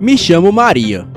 Me chamo Maria.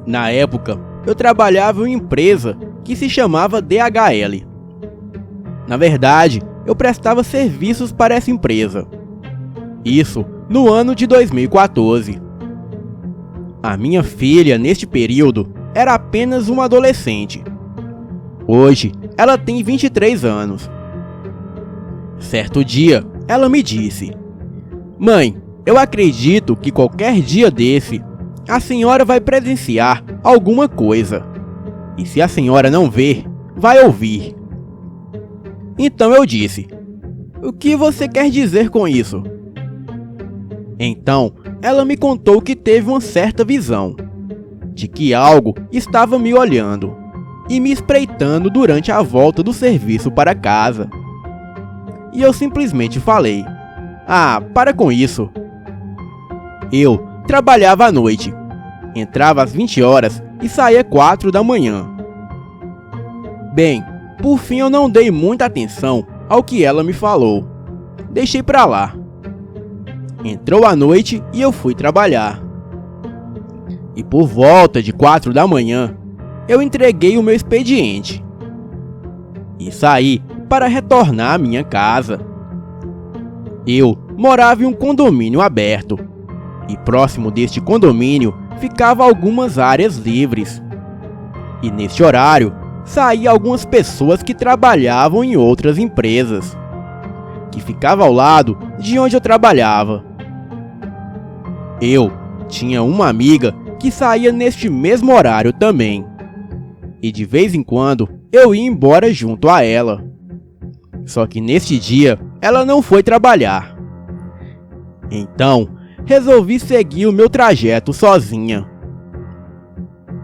Na época, eu trabalhava em uma empresa que se chamava DHL. Na verdade, eu prestava serviços para essa empresa. Isso no ano de 2014. A minha filha, neste período, era apenas uma adolescente. Hoje, ela tem 23 anos. Certo dia, ela me disse: "Mãe, eu acredito que qualquer dia desse, a senhora vai presenciar alguma coisa. E se a senhora não ver, vai ouvir." Então eu disse: "O que você quer dizer com isso?" Então, ela me contou que teve uma certa visão, de que algo estava me olhando e me espreitando durante a volta do serviço para casa. E eu simplesmente falei: "Ah, para com isso." Eu trabalhava à noite, entrava às 20 horas e saía 4 da manhã. Bem, por fim eu não dei muita atenção ao que ela me falou. Deixei pra lá. Entrou a noite e eu fui trabalhar. E por volta de 4 da manhã, eu entreguei o meu expediente e saí para retornar à minha casa. Eu morava em um condomínio aberto, e próximo deste condomínio ficavam algumas áreas livres. E neste horário, saíam algumas pessoas que trabalhavam em outras empresas, que ficavam ao lado de onde eu trabalhava. Eu tinha uma amiga que saía neste mesmo horário também, e de vez em quando eu ia embora junto a ela. Só que neste dia ela não foi trabalhar. Então, resolvi seguir o meu trajeto sozinha.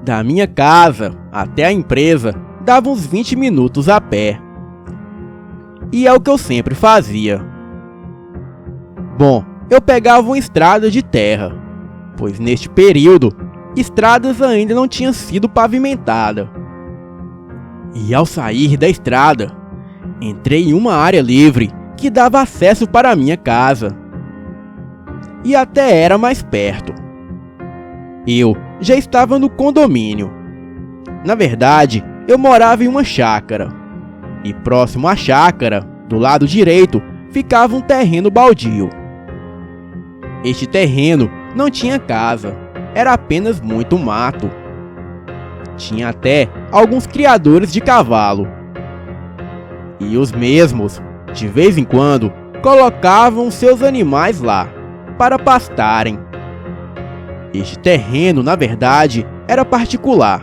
Da minha casa até a empresa dava uns 20 minutos a pé. E é o que eu sempre fazia. Bom, eu pegava uma estrada de terra, pois neste período, estradas ainda não tinham sido pavimentadas. E ao sair da estrada, entrei em uma área livre que dava acesso para a minha casa. E até era mais perto. Eu já estava no condomínio. Na verdade, eu morava em uma chácara. E próximo à chácara, do lado direito, ficava um terreno baldio. Este terreno não tinha casa, era apenas muito mato. Tinha até alguns criadores de cavalo. E os mesmos, de vez em quando, colocavam seus animais lá para pastarem. Este terreno, na verdade, era particular,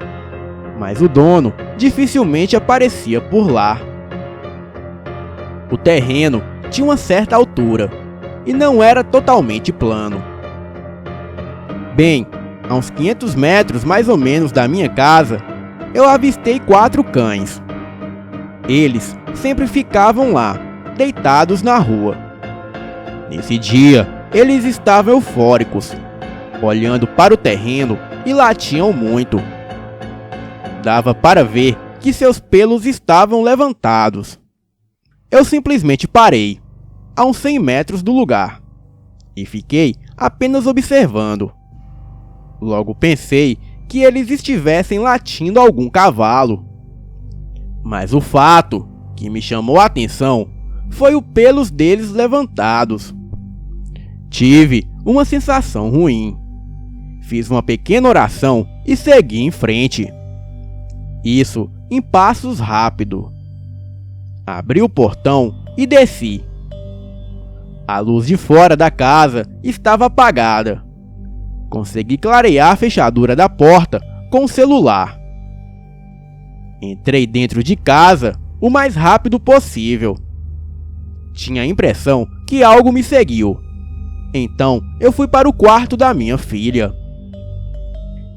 mas o dono dificilmente aparecia por lá. O terreno tinha uma certa altura e não era totalmente plano. Bem, a uns 500 metros mais ou menos da minha casa, eu avistei 4 cães. Eles sempre ficavam lá, deitados na rua. Nesse dia, eles estavam eufóricos, olhando para o terreno e latiam muito. Dava para ver que seus pelos estavam levantados. Eu simplesmente parei, a uns 100 metros do lugar, e fiquei apenas observando. Logo pensei que eles estivessem latindo algum cavalo. Mas o fato que me chamou a atenção foi os pelos deles levantados. Tive uma sensação ruim. Fiz uma pequena oração e segui em frente. Isso em passos rápidos. Abri o portão e desci. A luz de fora da casa estava apagada. Consegui clarear a fechadura da porta com o celular. Entrei dentro de casa o mais rápido possível. Tinha a impressão que algo me seguiu. Então eu fui para o quarto da minha filha.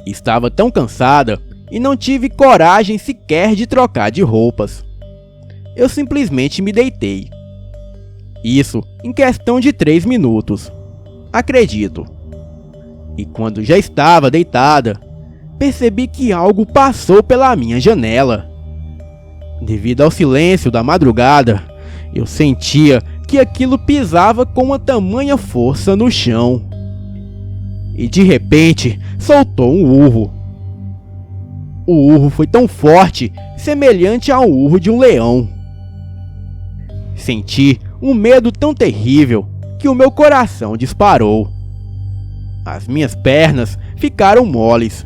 Estava tão cansada e não tive coragem sequer de trocar de roupas. Eu simplesmente me deitei. Isso em questão de 3 minutos. Acredito. E quando já estava deitada, percebi que algo passou pela minha janela. Devido ao silêncio da madrugada, eu sentia que aquilo pisava com uma tamanha força no chão. e de repente soltou um urro. O urro foi tão forte, semelhante ao urro de um leão. Senti um medo tão terrível que o meu coração disparou. As minhas pernas ficaram moles.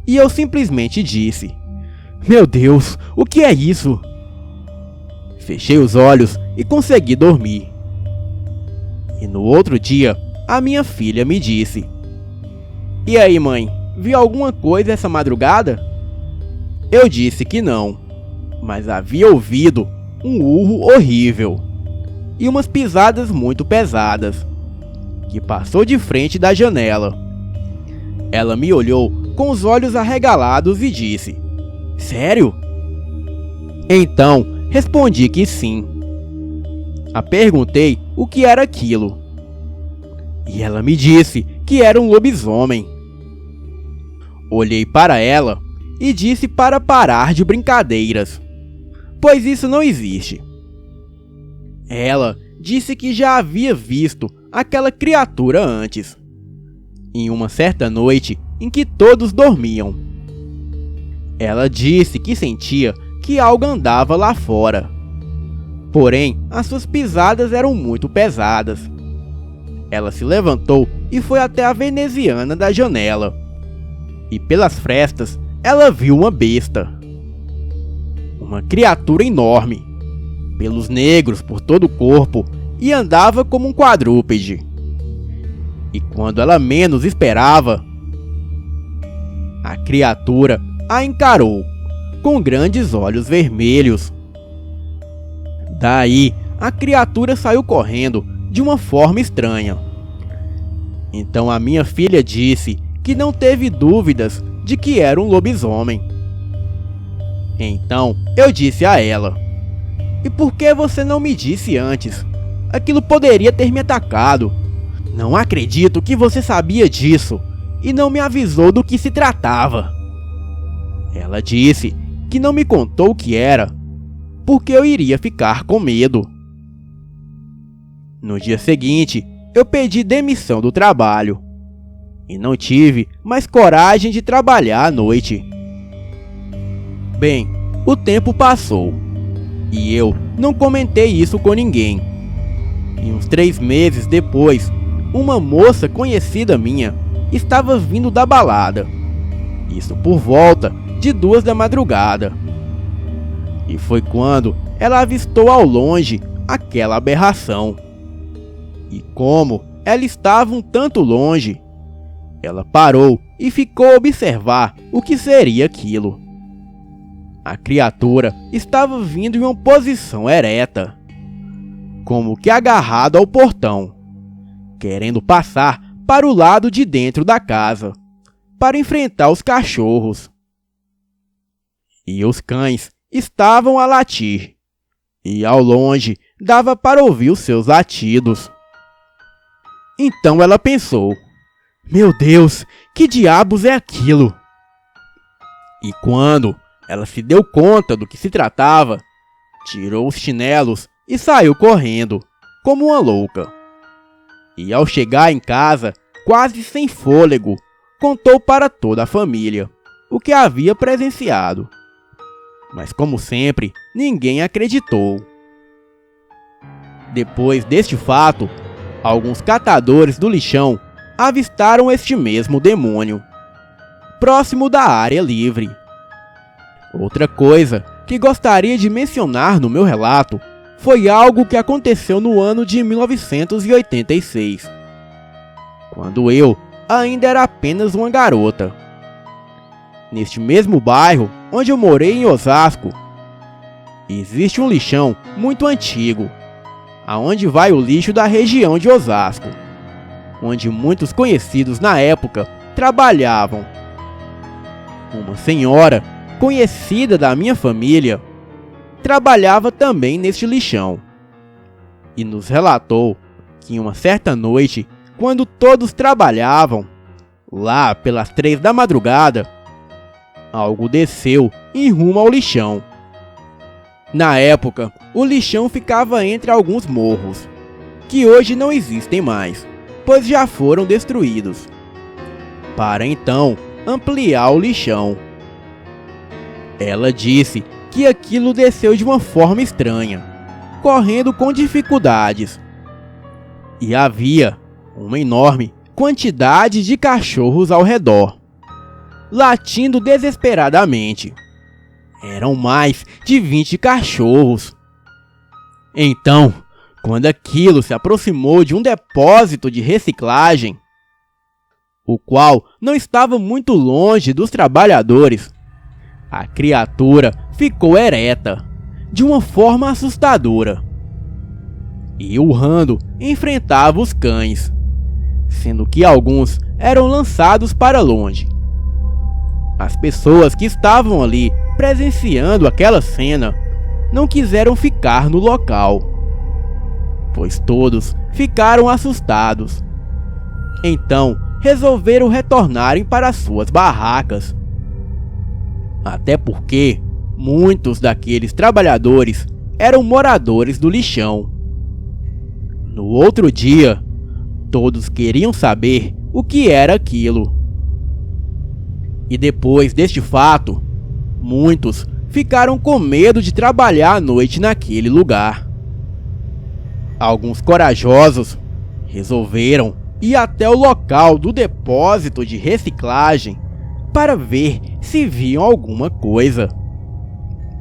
E eu simplesmente disse: "Meu Deus, o que é isso?" Fechei os olhos e consegui dormir. E no outro dia, a minha filha me disse: "E aí, mãe, viu alguma coisa essa madrugada?" Eu disse que não, mas havia ouvido um urro horrível e umas pisadas muito pesadas, que passou de frente da janela. Ela me olhou com os olhos arregalados e disse: "Sério?" Então, respondi que sim. A perguntei o que era aquilo, e ela me disse que era um lobisomem. Olhei para ela e disse para parar de brincadeiras, pois isso não existe. Ela disse que já havia visto aquela criatura antes, em uma certa noite em que todos dormiam. Ela disse que sentia que algo andava lá fora, porém as suas pisadas eram muito pesadas. Ela se levantou e foi até a veneziana da janela, e pelas frestas ela viu uma besta, uma criatura enorme, pelos negros por todo o corpo, e andava como um quadrúpede. E quando ela menos esperava, a criatura a encarou com grandes olhos vermelhos. Daí, a criatura saiu correndo de uma forma estranha. Então a minha filha disse que não teve dúvidas de que era um lobisomem. Então eu disse a ela: "E por que você não me disse antes? Aquilo poderia ter me atacado. Não acredito que você sabia disso e não me avisou do que se tratava." Ela disse que não me contou o que era, porque eu iria ficar com medo. No dia seguinte, eu pedi demissão do trabalho e não tive mais coragem de trabalhar à noite. Bem, o tempo passou e eu não comentei isso com ninguém. E uns 3 meses depois, uma moça conhecida minha estava vindo da balada, isso por volta de 2 da madrugada. E foi quando ela avistou ao longe aquela aberração. E como ela estava um tanto longe, ela parou e ficou a observar o que seria aquilo. A criatura estava vindo em uma posição ereta, como que agarrado ao portão, querendo passar para o lado de dentro da casa, para enfrentar os cachorros. E os cães estavam a latir, e ao longe dava para ouvir os seus latidos. Então ela pensou: "Meu Deus, que diabos é aquilo?" E quando ela se deu conta do que se tratava, tirou os chinelos e saiu correndo, como uma louca. E ao chegar em casa, quase sem fôlego, contou para toda a família o que havia presenciado. Mas como sempre, ninguém acreditou. Depois deste fato, alguns catadores do lixão avistaram este mesmo demônio, próximo da área livre. Outra coisa que gostaria de mencionar no meu relato foi algo que aconteceu no ano de 1986, quando eu ainda era apenas uma garota. Neste mesmo bairro onde eu morei em Osasco, existe um lixão muito antigo, aonde vai o lixo da região de Osasco, onde muitos conhecidos na época trabalhavam. Uma senhora conhecida da minha família trabalhava também neste lixão e nos relatou que em uma certa noite, quando todos trabalhavam, lá pelas 3 da madrugada, algo desceu em rumo ao lixão. Na época, o lixão ficava entre alguns morros, que hoje não existem mais, pois já foram destruídos. para então ampliar o lixão. Ela disse que aquilo desceu de uma forma estranha, correndo com dificuldades. E havia uma enorme quantidade de cachorros ao redor, latindo desesperadamente. Eram mais de 20 cachorros. Então, quando aquilo se aproximou de um depósito de reciclagem, o qual não estava muito longe dos trabalhadores, a criatura ficou ereta, de uma forma assustadora, e urrando enfrentava os cães, sendo que alguns eram lançados para longe. As pessoas que estavam ali presenciando aquela cena não quiseram ficar no local, pois todos ficaram assustados. Então resolveram retornarem para suas barracas. Até porque muitos daqueles trabalhadores eram moradores do lixão. No outro dia, todos queriam saber o que era aquilo. E depois deste fato, muitos ficaram com medo de trabalhar à noite naquele lugar. Alguns corajosos resolveram ir até o local do depósito de reciclagem para ver se viam alguma coisa.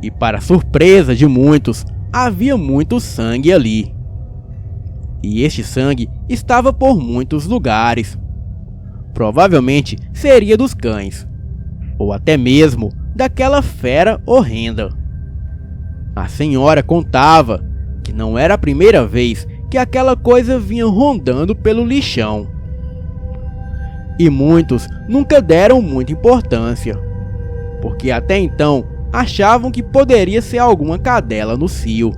E para surpresa de muitos, havia muito sangue ali. E este sangue estava por muitos lugares. Provavelmente seria dos cães, ou até mesmo daquela fera horrenda. A senhora contava que não era a primeira vez que aquela coisa vinha rondando pelo lixão. E muitos nunca deram muita importância, porque até então achavam que poderia ser alguma cadela no cio.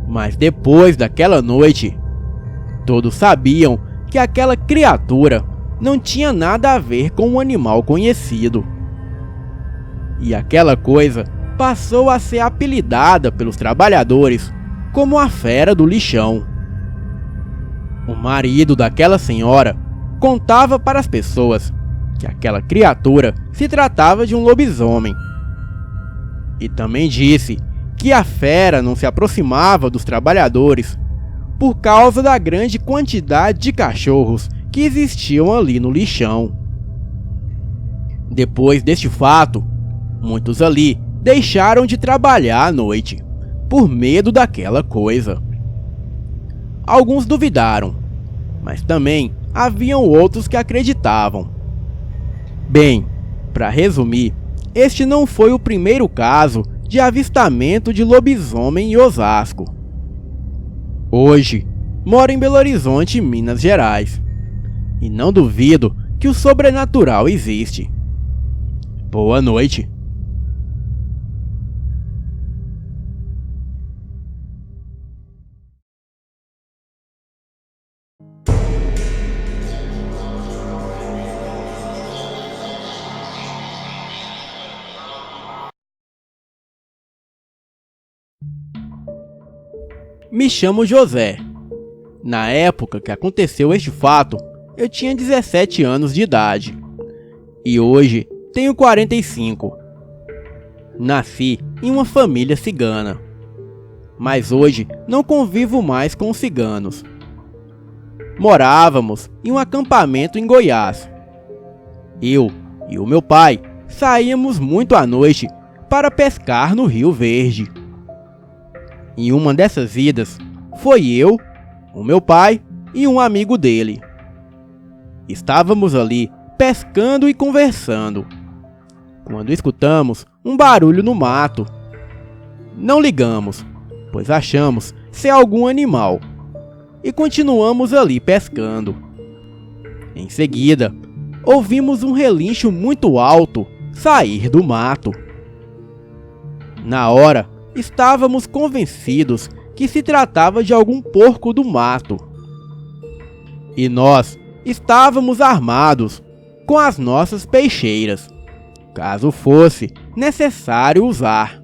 Mas depois daquela noite, todos sabiam que aquela criatura não tinha nada a ver com um animal conhecido. E aquela coisa passou a ser apelidada pelos trabalhadores como a fera do lixão. O marido daquela senhora contava para as pessoas que aquela criatura se tratava de um lobisomem. E também disse que a fera não se aproximava dos trabalhadores por causa da grande quantidade de cachorros que existiam ali no lixão. Depois deste fato, muitos ali deixaram de trabalhar à noite, por medo daquela coisa. Alguns duvidaram, mas também haviam outros que acreditavam. Bem, para resumir, este não foi o primeiro caso de avistamento de lobisomem em Osasco. Hoje, moro em Belo Horizonte, Minas Gerais, e não duvido que o sobrenatural existe. Boa noite. Me chamo José. Na época que aconteceu este fato, eu tinha 17 anos de idade. E hoje tenho 45. Nasci em uma família cigana. Mas hoje não convivo mais com os ciganos. Morávamos em um acampamento em Goiás. Eu e o meu pai saíamos muito à noite para pescar no Rio Verde. Em uma dessas idas, foi eu, o meu pai e um amigo dele. Estávamos ali pescando e conversando, quando escutamos um barulho no mato. Não ligamos, pois achamos ser algum animal, e continuamos ali pescando. Em seguida, ouvimos um relincho muito alto sair do mato. Na hora, estávamos convencidos que se tratava de algum porco do mato. E nós estávamos armados com as nossas peixeiras, caso fosse necessário usar.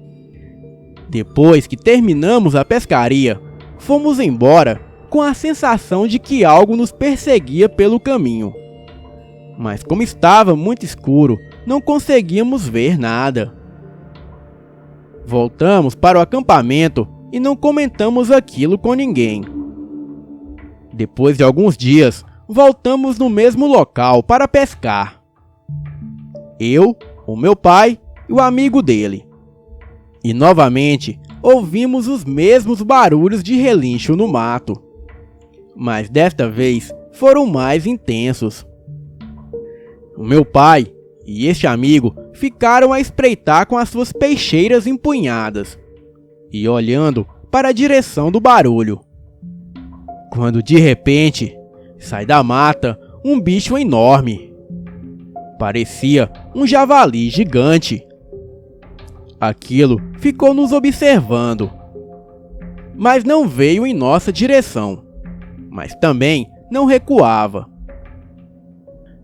Depois que terminamos a pescaria, fomos embora com a sensação de que algo nos perseguia pelo caminho. mas como estava muito escuro, não conseguíamos ver nada. Voltamos para o acampamento e não comentamos aquilo com ninguém. Depois de alguns dias, voltamos no mesmo local para pescar. Eu, o meu pai e o amigo dele. E novamente ouvimos os mesmos barulhos de relincho no mato. Mas desta vez foram mais intensos. O meu pai e este amigo ficaram a espreitar com as suas peixeiras empunhadas e olhando para a direção do barulho. Quando de repente sai da mata um bicho enorme. Parecia um javali gigante. Aquilo ficou nos observando, mas não veio em nossa direção, mas também não recuava.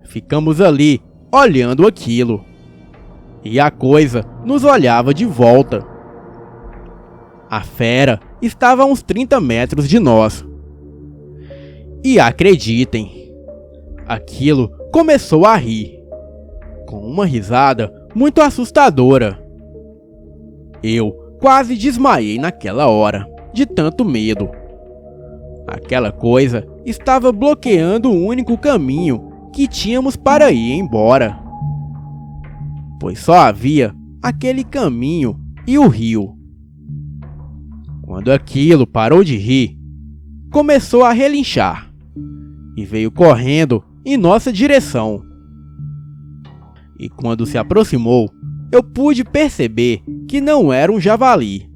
Ficamos ali olhando aquilo, e a coisa nos olhava de volta. A fera estava a uns 30 metros de nós. E acreditem, aquilo começou a rir, com uma risada muito assustadora. Eu quase desmaiei naquela hora, de tanto medo. Aquela coisa estava bloqueando o único caminho que tínhamos para ir embora, pois só havia aquele caminho e o rio. Quando aquilo parou de rir, começou a relinchar e veio correndo em nossa direção. E quando se aproximou, eu pude perceber que não era um javali.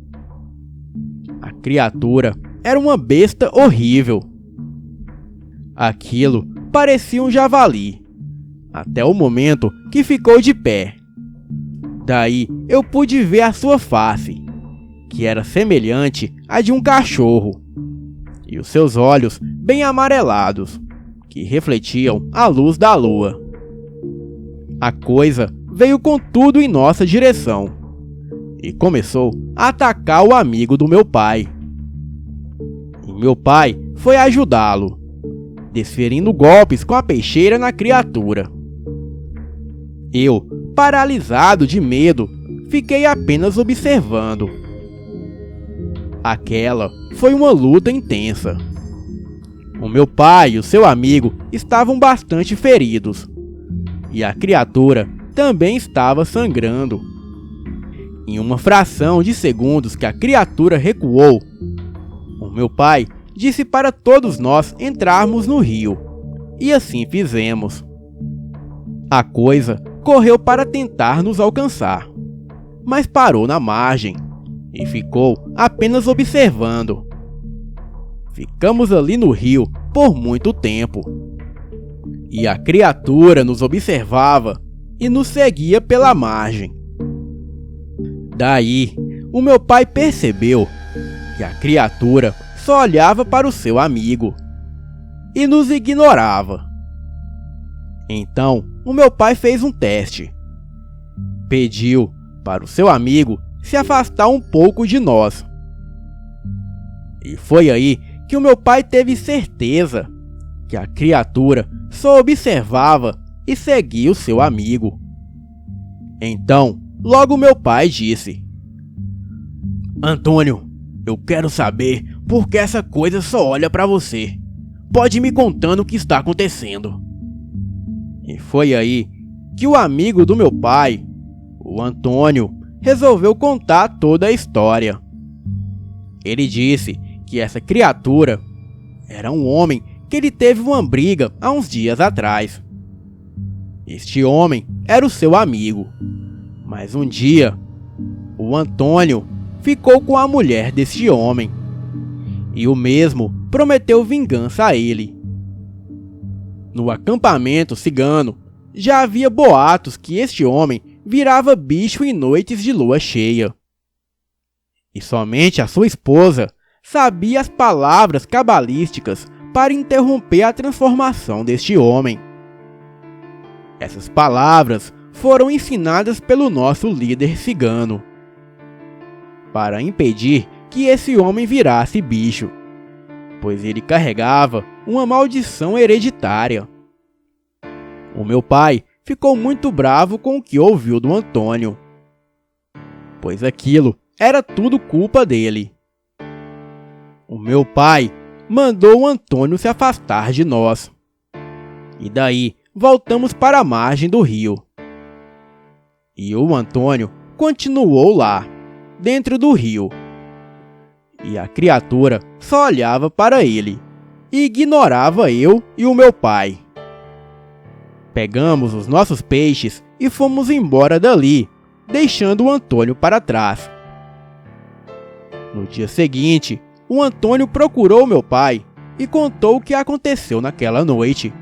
A criatura era uma besta horrível. Aquilo parecia um javali, até o momento que ficou de pé. Daí eu pude ver a sua face, que era semelhante à de um cachorro, e os seus olhos bem amarelados, que refletiam a luz da lua. A coisa veio com tudo em nossa direção e começou a atacar o amigo do meu pai. E meu pai foi ajudá-lo, desferindo golpes com a peixeira na criatura. Eu, paralisado de medo, fiquei apenas observando. Aquela foi uma luta intensa. O meu pai e o seu amigo estavam bastante feridos, e a criatura também estava sangrando. Em uma fração de segundos que a criatura recuou, o meu pai disse para todos nós entrarmos no rio, e assim fizemos. A coisa correu para tentar nos alcançar, mas parou na margem e ficou apenas observando. Ficamos ali no rio por muito tempo, e a criatura nos observava e nos seguia pela margem. Daí, o meu pai percebeu que a criatura só olhava para o seu amigo e nos ignorava. Então, o meu pai fez um teste. Pediu para o seu amigo se afastar um pouco de nós. E foi aí que o meu pai teve certeza que a criatura só observava e seguia o seu amigo. Então, logo meu pai disse: Antônio, eu quero saber por que essa coisa só olha para você. Pode me contando o que está acontecendo. E foi aí que o amigo do meu pai, o Antônio, resolveu contar toda a história. Ele disse que essa criatura era um homem que ele teve uma briga há uns dias atrás. Este homem era o seu amigo, mas um dia o Antônio ficou com a mulher deste homem e o mesmo prometeu vingança a ele. No acampamento cigano já havia boatos que este homem virava bicho em noites de lua cheia. E somente a sua esposa sabia as palavras cabalísticas para interromper a transformação deste homem. Essas palavras foram ensinadas pelo nosso líder cigano, para impedir que esse homem virasse bicho, pois ele carregava uma maldição hereditária. O meu pai ficou muito bravo com o que ouviu do Antônio, pois aquilo era tudo culpa dele. O meu pai mandou o Antônio se afastar de nós. E daí voltamos para a margem do rio. E o Antônio continuou lá, dentro do rio. E a criatura só olhava para ele e ignorava eu e o meu pai. Pegamos os nossos peixes e fomos embora dali, deixando o Antônio para trás. No dia seguinte, o Antônio procurou meu pai e contou o que aconteceu naquela noite.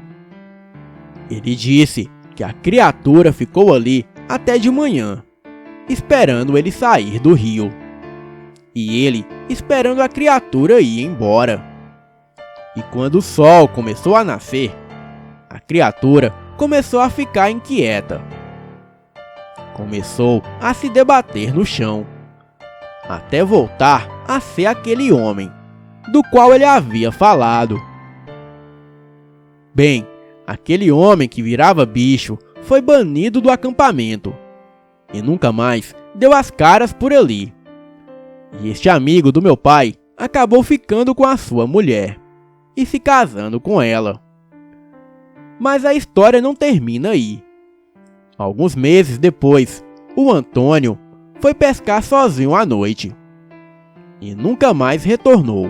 Ele disse que a criatura ficou ali até de manhã, esperando ele sair do rio. E ele esperando a criatura ir embora. E quando o sol começou a nascer, a criatura começou a ficar inquieta. Começou a se debater no chão, até voltar a ser aquele homem, do qual ele havia falado. Bem, aquele homem que virava bicho foi banido do acampamento, e nunca mais deu as caras por ali. E este amigo do meu pai acabou ficando com a sua mulher, e se casando com ela. Mas a história não termina aí. Alguns meses depois, o Antônio foi pescar sozinho à noite e nunca mais retornou.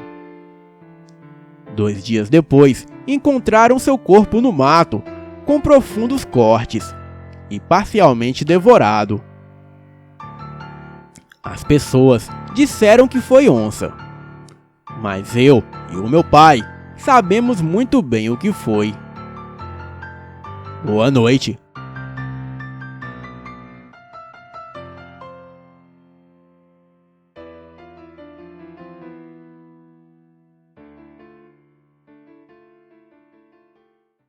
2 dias depois, encontraram seu corpo no mato, com profundos cortes e parcialmente devorado. As pessoas disseram que foi onça, mas eu e o meu pai sabemos muito bem o que foi. Boa noite.